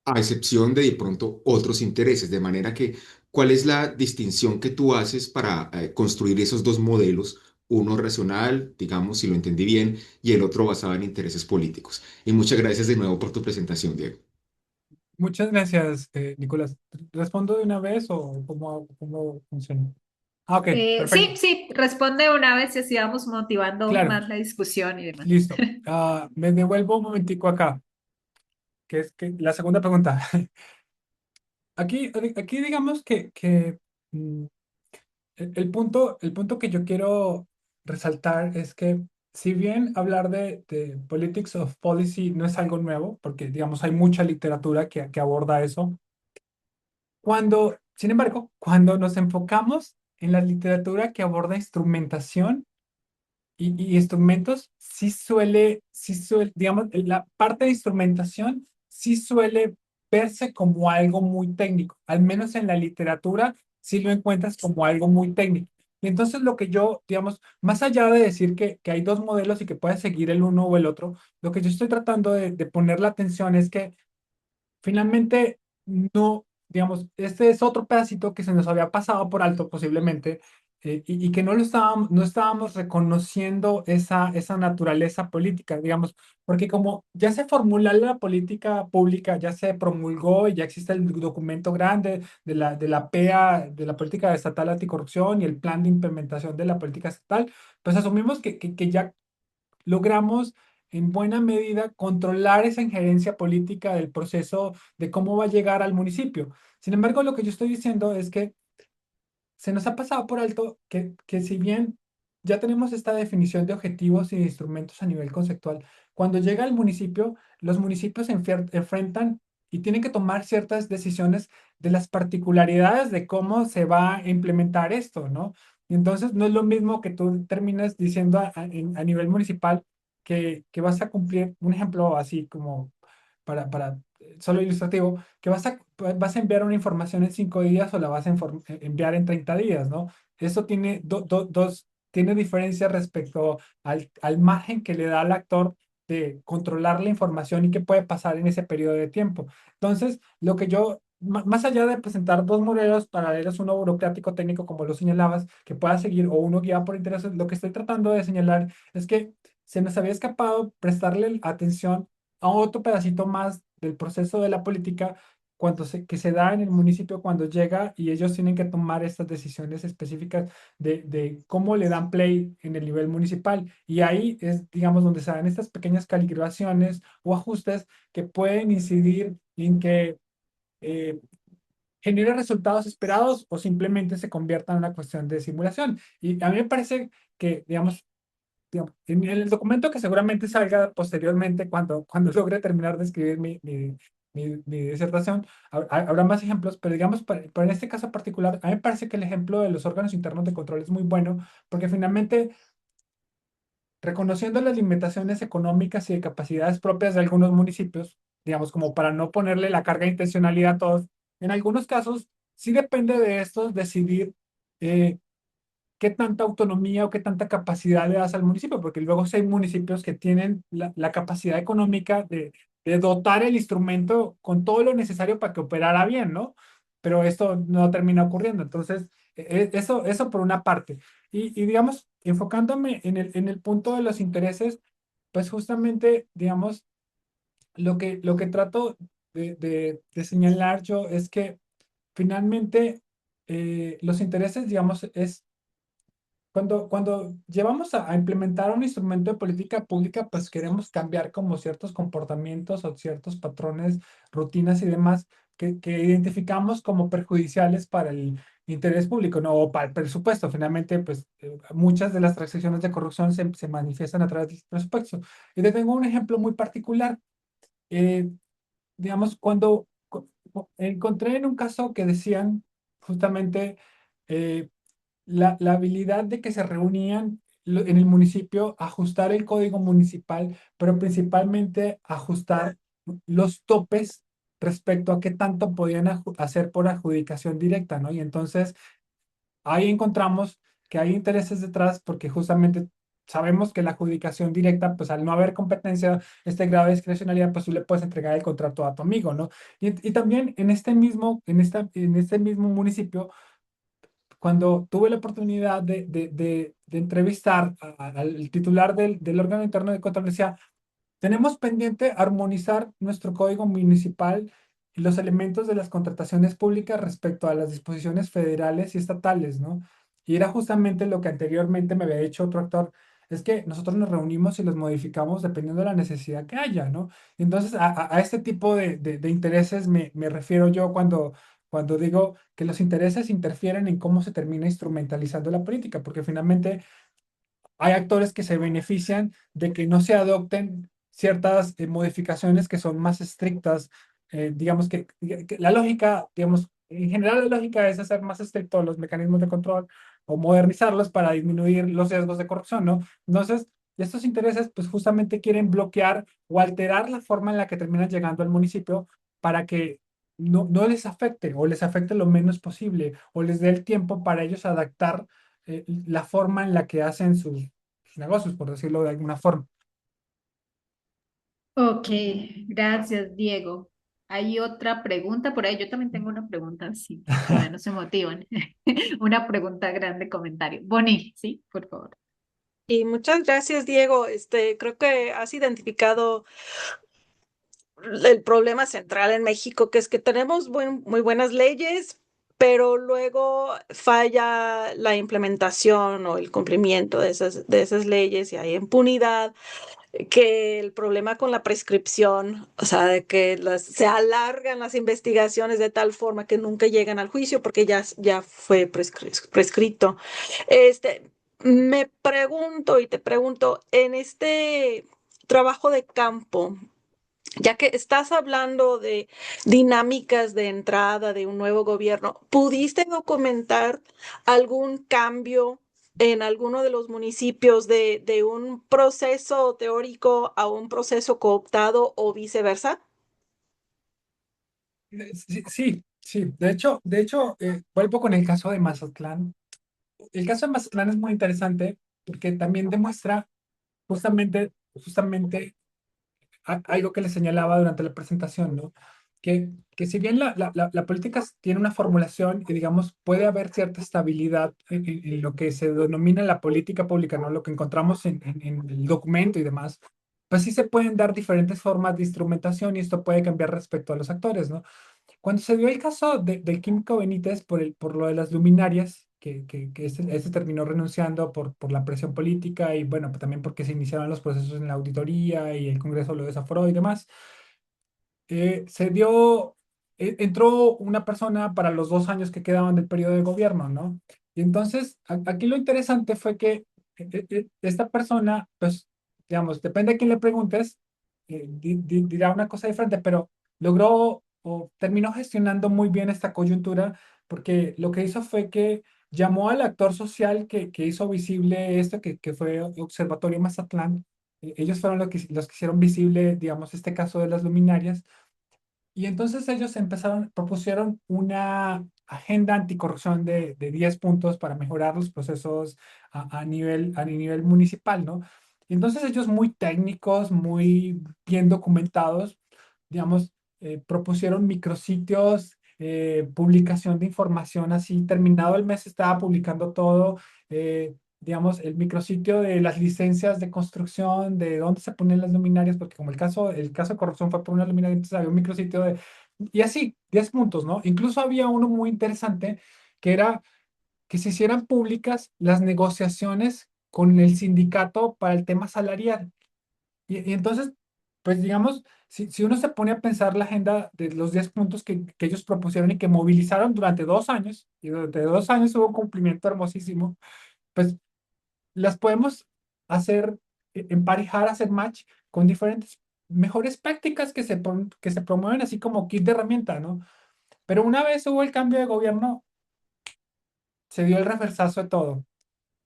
S3: a excepción de pronto otros intereses, de manera que, ¿cuál es la distinción que tú haces para construir esos dos modelos? Uno racional, digamos, si lo entendí bien, y el otro basado en intereses políticos. Y muchas gracias de nuevo por tu presentación, Diego.
S2: Muchas gracias, Nicolás. ¿Respondo de una vez o cómo funciona? Ah, ok,
S1: Sí,
S2: perfecto.
S1: sí, responde una vez y así vamos motivando
S2: Claro,
S1: más la discusión y demás.
S2: listo. Me devuelvo un momentico acá, que es que la segunda pregunta. Aquí digamos que mm, el punto que yo quiero resaltar es que si bien hablar de politics of policy no es algo nuevo, porque digamos hay mucha literatura que aborda eso, sin embargo, cuando nos enfocamos en la literatura que aborda instrumentación, y instrumentos sí suele, digamos, la parte de instrumentación sí suele verse como algo muy técnico, al menos en la literatura sí lo encuentras como algo muy técnico. Y entonces lo que yo, digamos, más allá de decir que hay dos modelos y que puedes seguir el uno o el otro, lo que yo estoy tratando de poner la atención es que finalmente, no, digamos, este es otro pedacito que se nos había pasado por alto posiblemente, y que no estábamos reconociendo esa naturaleza política, digamos, porque como ya se formula la política pública, ya se promulgó y ya existe el documento grande de la PEA, de la Política Estatal Anticorrupción y el plan de implementación de la política estatal, pues asumimos que ya logramos en buena medida controlar esa injerencia política del proceso de cómo va a llegar al municipio. Sin embargo, lo que yo estoy diciendo es que se nos ha pasado por alto que si bien ya tenemos esta definición de objetivos y de instrumentos a nivel conceptual, cuando llega al municipio, los municipios se enfrentan y tienen que tomar ciertas decisiones de las particularidades de cómo se va a implementar esto, ¿no? Y entonces no es lo mismo que tú termines diciendo a nivel municipal que vas a cumplir, un ejemplo así como solo ilustrativo, que vas a enviar una información en 5 días o la vas a enviar en 30 días, ¿no? Eso tiene diferencia respecto al margen que le da al actor de controlar la información y qué puede pasar en ese periodo de tiempo. Entonces, lo que yo, más allá de presentar dos modelos paralelos, uno burocrático técnico, como lo señalabas, que pueda seguir, o uno guiado por intereses, lo que estoy tratando de señalar es que se nos había escapado prestarle atención a otro pedacito más del proceso de la política que se da en el municipio cuando llega y ellos tienen que tomar estas decisiones específicas de cómo le dan play en el nivel municipal. Y ahí es, digamos, donde se dan estas pequeñas calibraciones o ajustes que pueden incidir en que eh, genere resultados esperados o simplemente se convierta en una cuestión de simulación. Y a mí me parece que, digamos, en el documento que seguramente salga posteriormente cuando logre terminar de escribir mi disertación, habrá más ejemplos, pero digamos, para en este caso particular, a mí me parece que el ejemplo de los órganos internos de control es muy bueno, porque finalmente, reconociendo las limitaciones económicas y de capacidades propias de algunos municipios, digamos, como para no ponerle la carga de intencionalidad a todos, en algunos casos sí depende de estos decidir eh, qué tanta autonomía o qué tanta capacidad le das al municipio, porque luego sí hay municipios que tienen la capacidad económica de dotar el instrumento con todo lo necesario para que operara bien, ¿no? Pero esto no termina ocurriendo. Entonces, eso por una parte. Y digamos, enfocándome en el punto de los intereses, pues justamente, digamos, lo que trato de señalar yo es que finalmente los intereses, digamos, es cuando llevamos a implementar un instrumento de política pública, pues queremos cambiar como ciertos comportamientos o ciertos patrones, rutinas y demás que identificamos como perjudiciales para el interés público, ¿no? O para el presupuesto. Finalmente, pues muchas de las transacciones de corrupción se manifiestan a través del presupuesto. Y te tengo un ejemplo muy particular. Eh, digamos, encontré en un caso que decían justamente eh, la habilidad de que se reunían en el municipio, ajustar el código municipal, pero principalmente ajustar los topes respecto a qué tanto podían hacer por adjudicación directa, ¿no? Y entonces ahí encontramos que hay intereses detrás porque justamente sabemos que la adjudicación directa, pues al no haber competencia, este grado de discrecionalidad, pues tú le puedes entregar el contrato a tu amigo, ¿no? Y también en este mismo municipio, cuando tuve la oportunidad de entrevistar al titular del órgano interno de contabilidad, tenemos pendiente armonizar nuestro código municipal y los elementos de las contrataciones públicas respecto a las disposiciones federales y estatales, ¿no? Y era justamente lo que anteriormente me había dicho otro actor, es que nosotros nos reunimos y los modificamos dependiendo de la necesidad que haya, ¿no? Entonces, a este tipo de intereses me refiero yo cuando digo que los intereses interfieren en cómo se termina instrumentalizando la política, porque finalmente hay actores que se benefician de que no se adopten ciertas modificaciones que son más estrictas. Digamos que la lógica, digamos, en general la lógica es hacer más estrictos los mecanismos de control o modernizarlos para disminuir los riesgos de corrupción, ¿no? Entonces, estos intereses pues justamente quieren bloquear o alterar la forma en la que terminan llegando al municipio para que no les afecte o les afecte lo menos posible o les dé el tiempo para ellos adaptar la forma en la que hacen sus negocios, por decirlo de alguna forma.
S1: Ok, gracias, Diego. Hay otra pregunta por ahí. Yo también tengo una pregunta, sí, todavía no se motivan. Una pregunta grande, comentario. Bonnie, sí, por favor.
S4: Y muchas gracias, Diego. Creo que has identificado el problema central en México, que es que tenemos muy buenas leyes, pero luego falla la implementación o el cumplimiento de esas leyes y hay impunidad, que el problema con la prescripción, o sea, de que se alargan las investigaciones de tal forma que nunca llegan al juicio porque ya fue prescrito. Me pregunto y te pregunto, en este trabajo de campo, ya que estás hablando de dinámicas de entrada de un nuevo gobierno, ¿pudiste documentar algún cambio en alguno de los municipios de un proceso teórico a un proceso cooptado o viceversa?
S2: Sí, sí, sí. De hecho, vuelvo con el caso de Mazatlán. El caso de Mazatlán es muy interesante porque también demuestra justamente algo que le señalaba durante la presentación, ¿no? que si bien la política tiene una formulación y, digamos, puede haber cierta estabilidad en lo que se denomina la política pública, ¿no? Lo que encontramos en el documento y demás, pues sí se pueden dar diferentes formas de instrumentación y esto puede cambiar respecto a los actores, ¿no? Cuando se dio el caso del químico Benítez por lo de las luminarias, que este terminó renunciando por la presión política y bueno, pues también porque se iniciaron los procesos en la auditoría y el Congreso lo desaforó y demás, entró una persona para los 2 años que quedaban del periodo de gobierno, ¿no? Y entonces, aquí lo interesante fue que esta persona, pues, digamos, depende de quién le preguntes, dirá una cosa diferente, pero logró o terminó gestionando muy bien esta coyuntura, porque lo que hizo fue que llamó al actor social que hizo visible esto, que fue Observatorio Mazatlán. Ellos fueron los que hicieron visible, digamos, este caso de las luminarias y entonces ellos propusieron una agenda anticorrupción de 10 puntos para mejorar los procesos a nivel municipal, ¿no? Y entonces ellos muy técnicos, muy bien documentados, digamos, propusieron micrositios, publicación de información así, terminado el mes estaba publicando todo, digamos, el micrositio de las licencias de construcción, de dónde se ponen las luminarias, porque como el caso de corrupción fue por una luminaria, entonces había un micrositio de, y así, 10 puntos, ¿no? Incluso había uno muy interesante que era que se hicieran públicas las negociaciones con el sindicato para el tema salarial. Y entonces, pues digamos, si uno se pone a pensar la agenda de los 10 puntos que ellos propusieron y que movilizaron durante 2 años, y durante 2 años hubo un cumplimiento hermosísimo, pues las podemos hacer, emparejar, hacer match con diferentes mejores prácticas que se promueven así como kit de herramienta, ¿no? Pero una vez hubo el cambio de gobierno, se dio el reversazo de todo.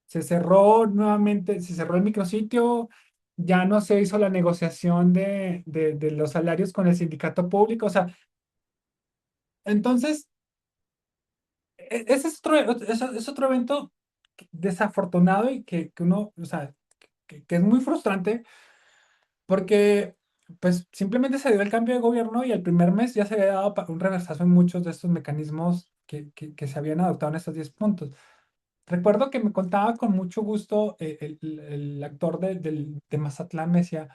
S2: Se cerró nuevamente, se cerró el micrositio, ya no se hizo la negociación de los salarios con el sindicato público, o sea, entonces, ese es otro evento desafortunado y que uno, o sea, que es muy frustrante porque pues simplemente se dio el cambio de gobierno y el primer mes ya se había dado un reversazo en muchos de estos mecanismos que se habían adoptado en estos 10 puntos. Recuerdo que me contaba con mucho gusto el actor de Mazatlán, me decía,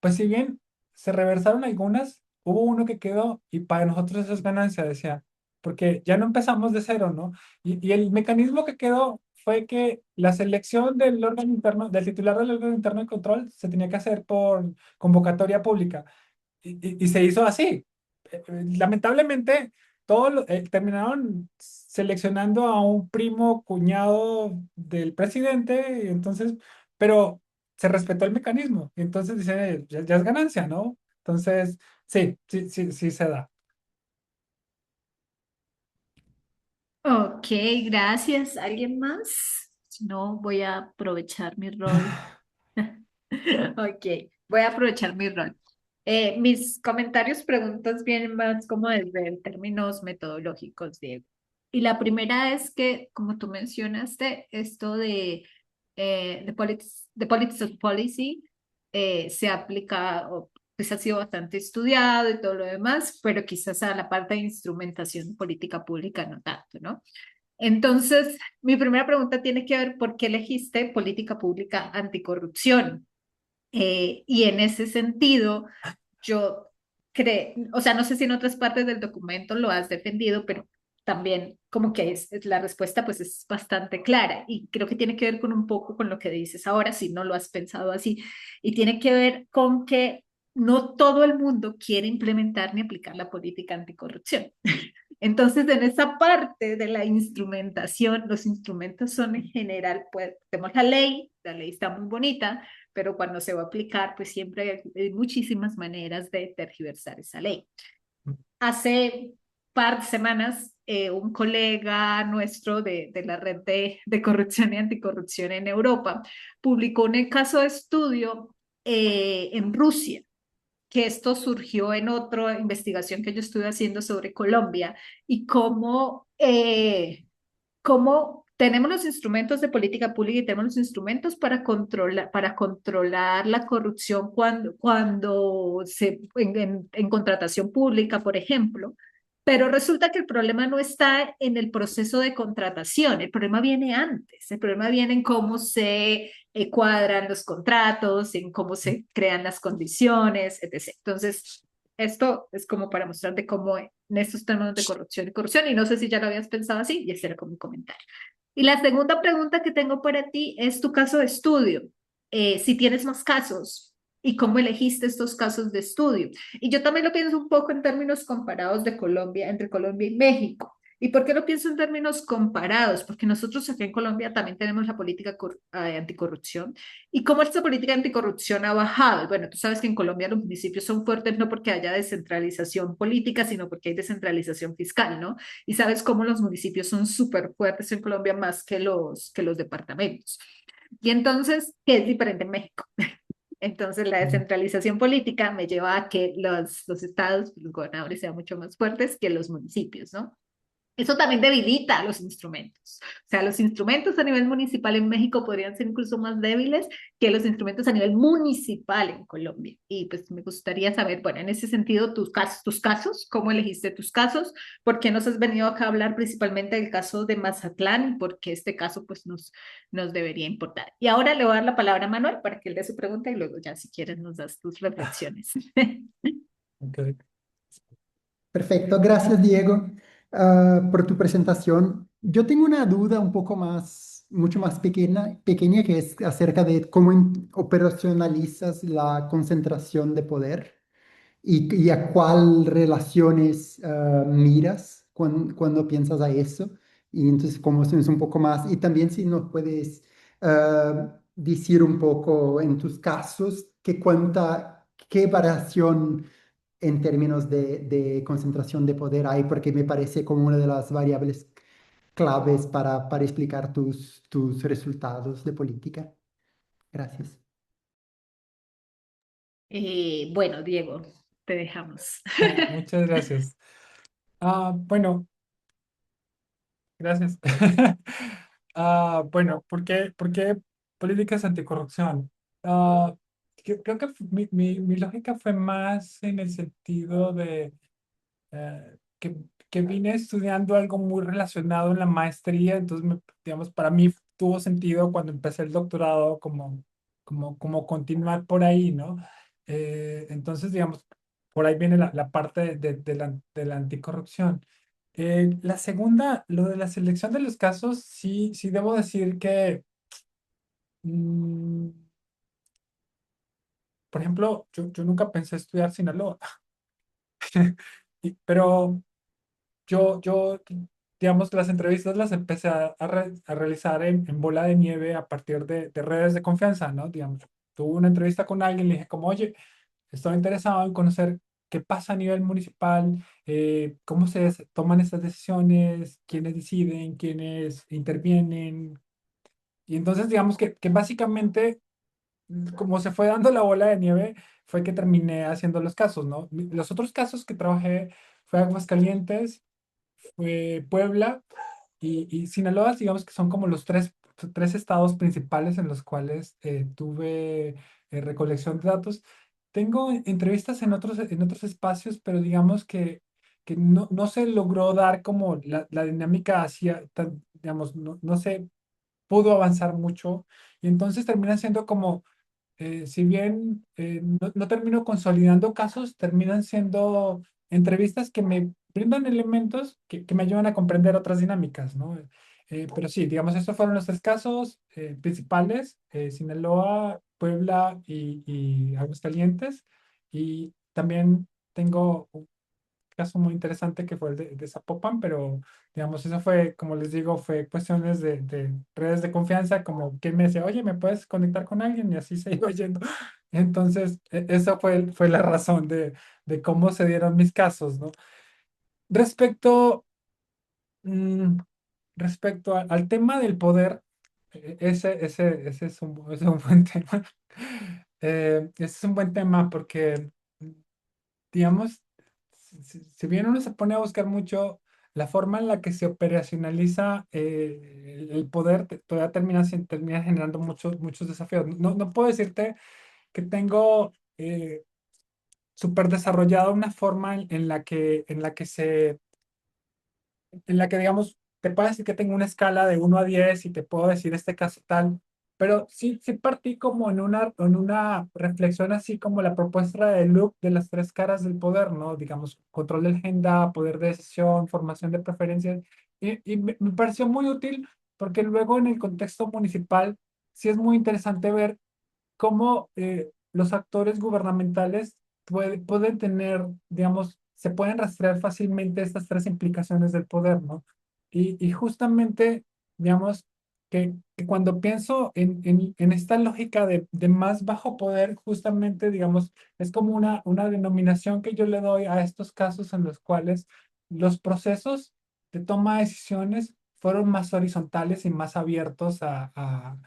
S2: pues si bien se reversaron algunas, hubo uno que quedó y para nosotros eso es ganancia, decía, porque ya no empezamos de cero, ¿no? Y el mecanismo que quedó fue que la selección del órgano interno, del titular del órgano interno de control se tenía que hacer por convocatoria pública y se hizo así. Lamentablemente, terminaron seleccionando a un primo cuñado del presidente, y entonces, pero se respetó el mecanismo, y entonces dicen, ya es ganancia, ¿no? Entonces, sí, sí, sí, sí se da.
S1: Ok, gracias. ¿Alguien más? Si no, voy a aprovechar mi rol. Ok, voy a aprovechar mi rol. Mis comentarios, preguntas vienen más como desde términos metodológicos, Diego. Y la primera es que, como tú mencionaste, esto de politics of policy se aplica, o pues ha sido bastante estudiado y todo lo demás, pero quizás a la parte de instrumentación de política pública no tanto, ¿no? Entonces, mi primera pregunta tiene que ver por qué elegiste política pública anticorrupción. Y en ese sentido, yo creo, o sea, no sé si en otras partes del documento lo has defendido, pero también como que la respuesta pues es bastante clara y creo que tiene que ver con un poco con lo que dices ahora, si no lo has pensado así, y tiene que ver con que no todo el mundo quiere implementar ni aplicar la política anticorrupción. Entonces, en esa parte de la instrumentación, los instrumentos son en general, pues tenemos la ley está muy bonita, pero cuando se va a aplicar, pues siempre hay muchísimas maneras de tergiversar esa ley. Hace par de semanas, un colega nuestro de la red de corrupción y anticorrupción en Europa publicó un caso de estudio en Rusia, que esto surgió en otra investigación que yo estuve haciendo sobre Colombia y cómo tenemos los instrumentos de política pública y tenemos los instrumentos para controlar la corrupción cuando en contratación pública, por ejemplo. Pero resulta que el problema no está en el proceso de contratación, el problema viene antes, el problema viene en cómo se cuadran los contratos, en cómo se crean las condiciones, etc. Entonces, esto es como para mostrar de cómo en estos términos de corrupción, y no sé si ya lo habías pensado así, y ese era como mi comentario. Y la segunda pregunta que tengo para ti es tu caso de estudio. Si tienes más casos y cómo elegiste estos casos de estudio. Y yo también lo pienso un poco en términos comparados de Colombia, entre Colombia y México. ¿Y por qué lo pienso en términos comparados? Porque nosotros aquí en Colombia también tenemos la política anticorrupción. ¿Y cómo esta política anticorrupción ha bajado? Bueno, tú sabes que en Colombia los municipios son fuertes no porque haya descentralización política, sino porque hay descentralización fiscal, ¿no? Y sabes cómo los municipios son súper fuertes en Colombia más que los departamentos. Y entonces, ¿qué es diferente en México? Entonces, la descentralización política me lleva a que los estados, los gobernadores sean mucho más fuertes que los municipios, ¿no? Eso también debilita los instrumentos. O sea, los instrumentos a nivel municipal en México podrían ser incluso más débiles que los instrumentos a nivel municipal en Colombia. Y pues me gustaría saber, bueno, en ese sentido, tus casos, ¿cómo elegiste tus casos? ¿Por qué nos has venido acá a hablar principalmente del caso de Mazatlán? Porque este caso pues nos debería importar. Y ahora le voy a dar la palabra a Manuel para que él dé su pregunta y luego ya si quieres nos das tus reflexiones.
S2: Ok.
S5: Perfecto, gracias Diego, por tu presentación. Yo tengo una duda un poco más, mucho más pequeña que es acerca de cómo operacionalizas la concentración de poder y a cuál relaciones miras cuando piensas a eso. Y entonces, como es un poco más, y también si nos puedes decir un poco en tus casos qué variación en términos de concentración de poder hay, porque me parece como una de las variables claves para explicar tus resultados de política. Gracias.
S1: Bueno, Diego, te dejamos.
S2: Muchas gracias. Bueno, gracias. Bueno, por qué políticas anticorrupción? Creo que mi lógica fue más en el sentido de que vine estudiando algo muy relacionado en la maestría, entonces, digamos, para mí tuvo sentido cuando empecé el doctorado como continuar por ahí, ¿no? Entonces, digamos, por ahí viene la parte de la anticorrupción. La segunda, lo de la selección de los casos, sí debo decir que, mm, por ejemplo, yo nunca pensé estudiar Sinaloa, pero yo, digamos, las entrevistas las empecé a realizar en bola de nieve a partir de redes de confianza, ¿no? Digamos, tuve una entrevista con alguien, le dije como, oye, estoy interesado en conocer qué pasa a nivel municipal, cómo toman estas decisiones, quiénes deciden, quiénes intervienen. Y entonces, digamos que básicamente, como se fue dando la bola de nieve, fue que terminé haciendo los casos, ¿no? Los otros casos que trabajé fue Aguascalientes, Puebla y Sinaloa, digamos que son como los tres estados principales en los cuales tuve recolección de datos. Tengo entrevistas en otros espacios, pero digamos que no se logró dar como la dinámica hacia, digamos, no se pudo avanzar mucho y entonces terminan siendo como si bien no termino consolidando casos, terminan siendo entrevistas que me brindan elementos que me ayudan a comprender otras dinámicas, ¿no? Pero sí, digamos, estos fueron los tres casos principales, Sinaloa, Puebla y Aguascalientes. Y también tengo caso muy interesante que fue el de Zapopan, pero digamos, eso fue, como les digo, fue cuestiones de redes de confianza, como quien me decía, oye, ¿me puedes conectar con alguien? Y así se iba yendo. Entonces, esa fue la razón de cómo se dieron mis casos, ¿no? Respecto, mm, respecto al tema del poder, ese es un buen tema. Ese es un buen tema porque digamos, si bien uno se pone a buscar mucho, la forma en la que se operacionaliza el poder todavía termina generando muchos desafíos. No puedo decirte que tengo súper desarrollada una forma en la que, digamos, te puedo decir que tengo una escala de 1 a 10 y te puedo decir este caso tal, pero sí partí como en una reflexión así como la propuesta de Luke de las 3 caras del poder, ¿no? Digamos, control de agenda, poder de decisión, formación de preferencias, y me pareció muy útil porque luego en el contexto municipal sí es muy interesante ver cómo los actores gubernamentales pueden tener, digamos, se pueden rastrear fácilmente estas 3 implicaciones del poder, ¿no? Y justamente, digamos, que cuando pienso en esta lógica de más bajo poder, justamente, digamos, es como una denominación que yo le doy a estos casos en los cuales los procesos de toma de decisiones fueron más horizontales y más abiertos a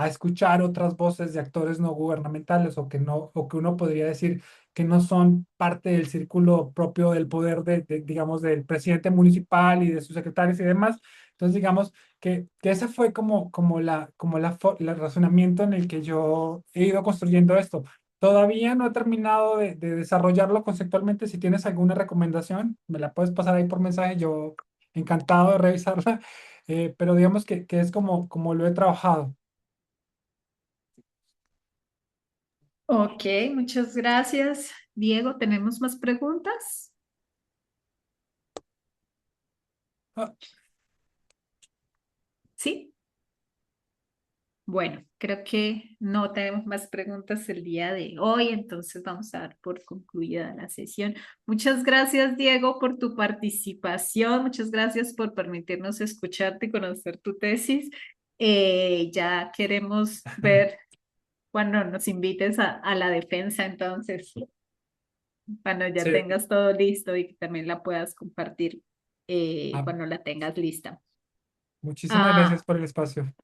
S2: escuchar otras voces de actores no gubernamentales o que no, o que uno podría decir que no son parte del círculo propio del poder digamos, del presidente municipal y de sus secretarios y demás. Entonces, digamos que ese fue el razonamiento en el que yo he ido construyendo esto. Todavía no he terminado de desarrollarlo conceptualmente. Si tienes alguna recomendación, me la puedes pasar ahí por mensaje. Yo encantado de revisarla, pero digamos que es como lo he trabajado.
S1: Ok, muchas gracias. Diego, ¿tenemos más preguntas?
S2: Ah,
S1: Sí. Bueno, creo que no tenemos más preguntas el día de hoy, entonces vamos a dar por concluida la sesión. Muchas gracias, Diego, por tu participación. Muchas gracias por permitirnos escucharte y conocer tu tesis. Ya queremos ver cuando nos invites a la defensa, entonces, cuando ya
S2: sí.
S1: tengas todo listo y que también la puedas compartir
S2: Ah,
S1: cuando la tengas lista.
S2: muchísimas gracias
S1: Ah,
S2: por el espacio.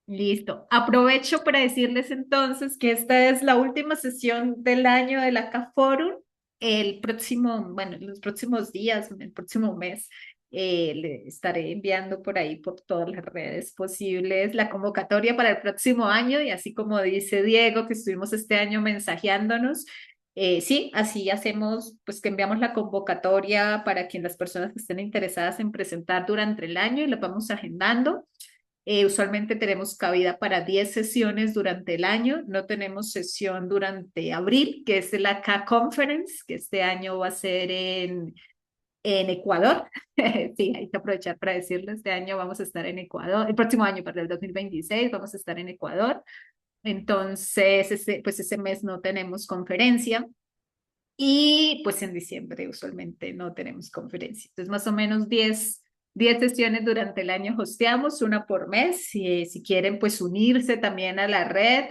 S1: listo. Aprovecho para decirles entonces que esta es la última sesión del año del ACA Forum. El próximo, bueno, en los próximos días, en el próximo mes, le estaré enviando por ahí, por todas las redes posibles, la convocatoria para el próximo año y así como dice Diego, que estuvimos este año mensajeándonos. Sí, así hacemos, pues que enviamos la convocatoria para que las personas que estén interesadas en presentar durante el año y la vamos agendando. Usualmente tenemos cabida para 10 sesiones durante el año. No tenemos sesión durante abril, que es la K-Conference, que este año va a ser en Ecuador. Sí, hay que aprovechar para decirles, este año vamos a estar en Ecuador, el próximo año, para el 2026, vamos a estar en Ecuador. Entonces, pues ese mes no tenemos conferencia. Y pues en diciembre usualmente no tenemos conferencia. Entonces, más o menos 10 sesiones durante el año hosteamos, una por mes. Si quieren pues unirse también a la red,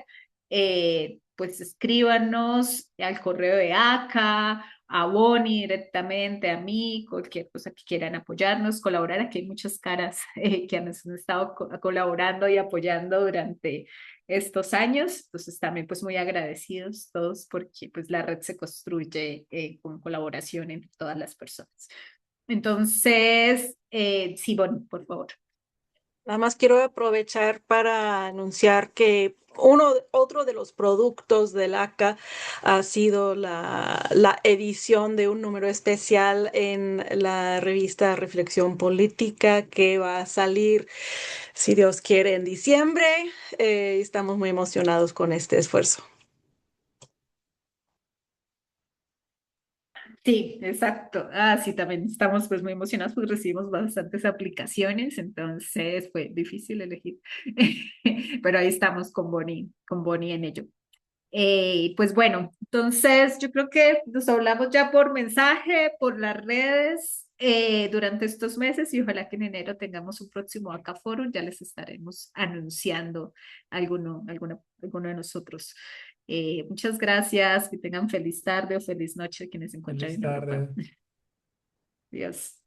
S1: pues escríbanos al correo de ACA, a Boni directamente, a mí, cualquier cosa que quieran apoyarnos, colaborar. Aquí hay muchas caras que han estado colaborando y apoyando durante estos años. Entonces también pues muy agradecidos todos porque pues la red se construye con colaboración entre todas las personas. Entonces, sí, Bonnie, por favor.
S4: Nada más quiero aprovechar para anunciar que otro de los productos del ACA ha sido la edición de un número especial en la revista Reflexión Política que va a salir, si Dios quiere, en diciembre. Estamos muy emocionados con este esfuerzo.
S1: Sí, exacto. Ah, sí, también estamos pues muy emocionados porque recibimos bastantes aplicaciones, entonces fue difícil elegir, pero ahí estamos con Bonnie en ello. Pues bueno, entonces yo creo que nos hablamos ya por mensaje, por las redes durante estos meses y ojalá que en enero tengamos un próximo Acá Forum, ya les estaremos anunciando alguno de nosotros. Muchas gracias, que tengan feliz tarde o feliz noche quienes se encuentran
S2: Feliz
S1: en Europa.
S2: tarde.
S1: Adiós.